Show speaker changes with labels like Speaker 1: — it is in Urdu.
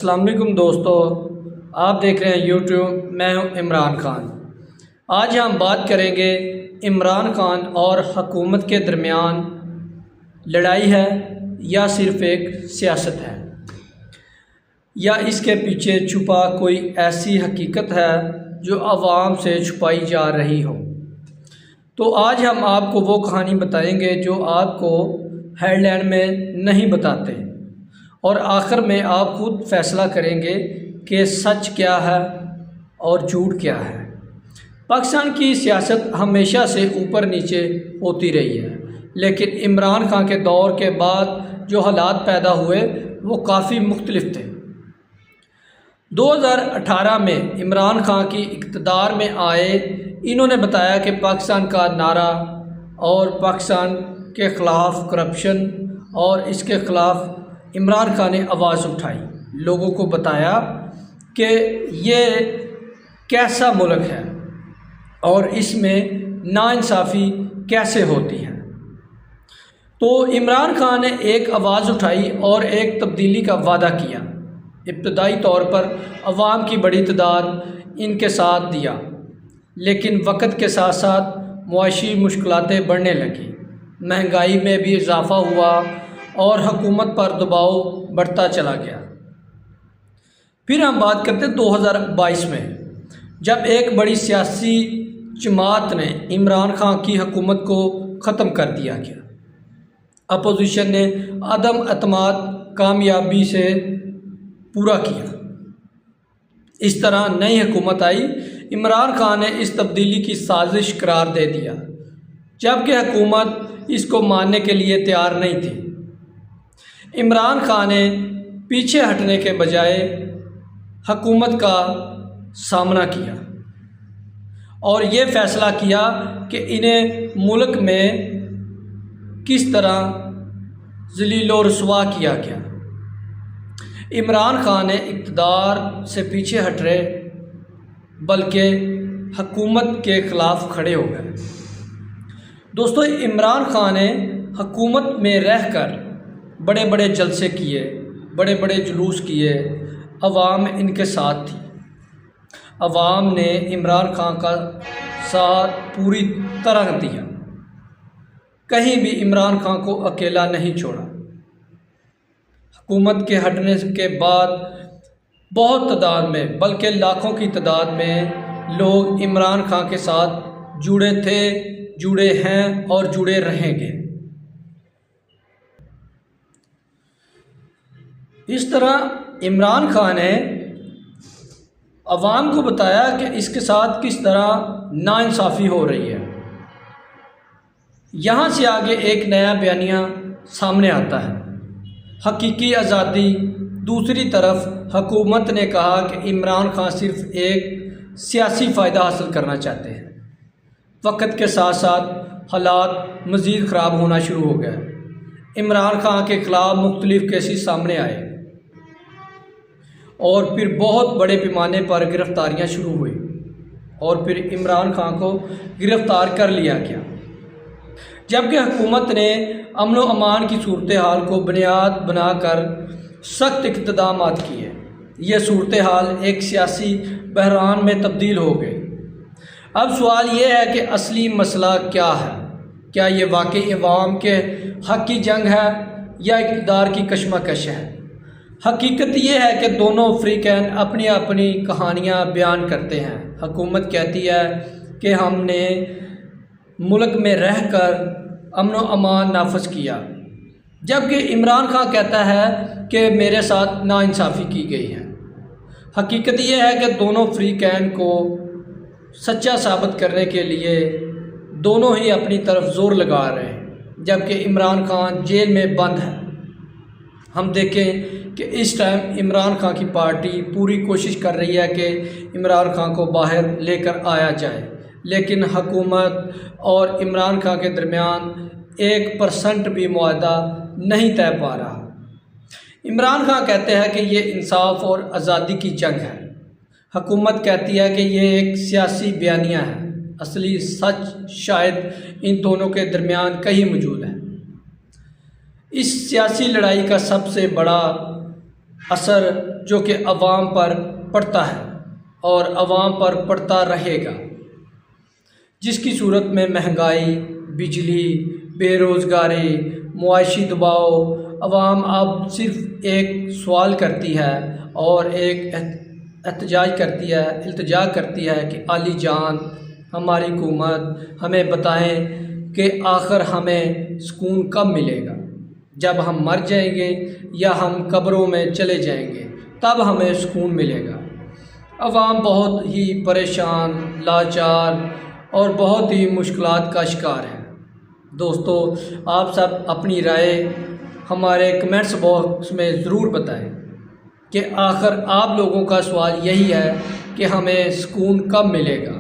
Speaker 1: السلام علیکم دوستو، آپ دیکھ رہے ہیں یوٹیوب، میں ہوں عمران خان۔ آج ہم بات کریں گے عمران خان اور حکومت کے درمیان لڑائی ہے یا صرف ایک سیاست ہے، یا اس کے پیچھے چھپا کوئی ایسی حقیقت ہے جو عوام سے چھپائی جا رہی ہو۔ تو آج ہم آپ کو وہ کہانی بتائیں گے جو آپ کو ہیڈ لائن میں نہیں بتاتے، اور آخر میں آپ خود فیصلہ کریں گے کہ سچ کیا ہے اور جھوٹ کیا ہے۔ پاکستان کی سیاست ہمیشہ سے اوپر نیچے ہوتی رہی ہے، لیکن عمران خان کے دور کے بعد جو حالات پیدا ہوئے وہ کافی مختلف تھے۔ 2018 میں عمران خان کی اقتدار میں آئے، انہوں نے بتایا کہ پاکستان کا نعرہ اور پاکستان کے خلاف کرپشن اور اس کے خلاف عمران خان نے آواز اٹھائی، لوگوں کو بتایا کہ یہ کیسا ملک ہے اور اس میں ناانصافی کیسے ہوتی ہے۔ تو عمران خان نے ایک آواز اٹھائی اور ایک تبدیلی کا وعدہ کیا۔ ابتدائی طور پر عوام کی بڑی تعداد ان کے ساتھ دیا، لیکن وقت کے ساتھ ساتھ معاشی مشکلاتیں بڑھنے لگیں، مہنگائی میں بھی اضافہ ہوا اور حکومت پر دباؤ بڑھتا چلا گیا۔ پھر ہم بات کرتے ہیں 2022 میں، جب ایک بڑی سیاسی جماعت نے عمران خان کی حکومت کو ختم کر دیا گیا۔ اپوزیشن نے عدم اعتماد کامیابی سے پورا کیا۔ اس طرح نئی حکومت آئی۔ عمران خان نے اس تبدیلی کی سازش قرار دے دیا، جبکہ حکومت اس کو ماننے کے لیے تیار نہیں تھی۔ عمران خان نے پیچھے ہٹنے کے بجائے حکومت کا سامنا کیا اور یہ فیصلہ کیا کہ انہیں ملک میں کس طرح ذلیل و رسوا کیا گیا۔ عمران خان نے اقتدار سے پیچھے ہٹ رہے بلکہ حکومت کے خلاف کھڑے ہو گئے۔ دوستو، عمران خان نے حکومت میں رہ کر بڑے بڑے جلسے کیے، بڑے بڑے جلوس کیے، عوام ان کے ساتھ تھی۔ عوام نے عمران خان کا ساتھ پوری طرح دیا، کہیں بھی عمران خان کو اکیلا نہیں چھوڑا۔ حکومت کے ہٹنے کے بعد بہت تعداد میں، بلکہ لاکھوں کی تعداد میں لوگ عمران خان کے ساتھ جڑے تھے، جڑے ہیں اور جڑے رہیں گے۔ اس طرح عمران خان نے عوام کو بتایا کہ اس کے ساتھ کس طرح ناانصافی ہو رہی ہے۔ یہاں سے آگے ایک نیا بیانیہ سامنے آتا ہے، حقیقی آزادی۔ دوسری طرف حکومت نے کہا کہ عمران خان صرف ایک سیاسی فائدہ حاصل کرنا چاہتے ہیں۔ وقت کے ساتھ ساتھ حالات مزید خراب ہونا شروع ہو گئے۔ عمران خان کے خلاف مختلف کیسز سامنے آئے اور پھر بہت بڑے پیمانے پر گرفتاریاں شروع ہوئی اور پھر عمران خان کو گرفتار کر لیا گیا، جبکہ حکومت نے امن و امان کی صورتحال کو بنیاد بنا کر سخت اقدامات کیے۔ یہ صورتحال ایک سیاسی بحران میں تبدیل ہو گئی۔ اب سوال یہ ہے کہ اصلی مسئلہ کیا ہے؟ کیا یہ واقعی عوام کے حق کی جنگ ہے یا اقتدار کی کشمکش ہے؟ حقیقت یہ ہے کہ دونوں فریقین اپنی اپنی کہانیاں بیان کرتے ہیں۔ حکومت کہتی ہے کہ ہم نے ملک میں رہ کر امن و امان نافذ کیا، جبکہ عمران خان کہتا ہے کہ میرے ساتھ ناانصافی کی گئی ہے۔ حقیقت یہ ہے کہ دونوں فریقین کو سچا ثابت کرنے کے لیے دونوں ہی اپنی طرف زور لگا رہے ہیں، جبکہ عمران خان جیل میں بند ہے۔ ہم دیکھیں کہ اس ٹائم عمران خان کی پارٹی پوری کوشش کر رہی ہے کہ عمران خان کو باہر لے کر آیا جائے، لیکن حکومت اور عمران خان کے درمیان 1% بھی معاہدہ نہیں طے پا رہا۔ عمران خان کہتے ہیں کہ یہ انصاف اور آزادی کی جنگ ہے، حکومت کہتی ہے کہ یہ ایک سیاسی بیانیہ ہے۔ اصلی سچ شاید ان دونوں کے درمیان کہیں موجود ہے۔ اس سیاسی لڑائی کا سب سے بڑا اثر جو کہ عوام پر پڑتا ہے اور عوام پر پڑتا رہے گا، جس کی صورت میں مہنگائی، بجلی، بے روزگاری، معاشی دباؤ، عوام اب صرف ایک سوال کرتی ہے اور ایک التجا کرتی ہے کہ عالی جان، ہماری حکومت ہمیں بتائیں کہ آخر ہمیں سکون کب ملے گا؟ جب ہم مر جائیں گے یا ہم قبروں میں چلے جائیں گے تب ہمیں سکون ملے گا۔ عوام بہت ہی پریشان، لاچار اور بہت ہی مشکلات کا شکار ہے۔ دوستو، آپ سب اپنی رائے ہمارے کمنٹس باکس میں ضرور بتائیں کہ آخر آپ لوگوں کا سوال یہی ہے کہ ہمیں سکون کب ملے گا۔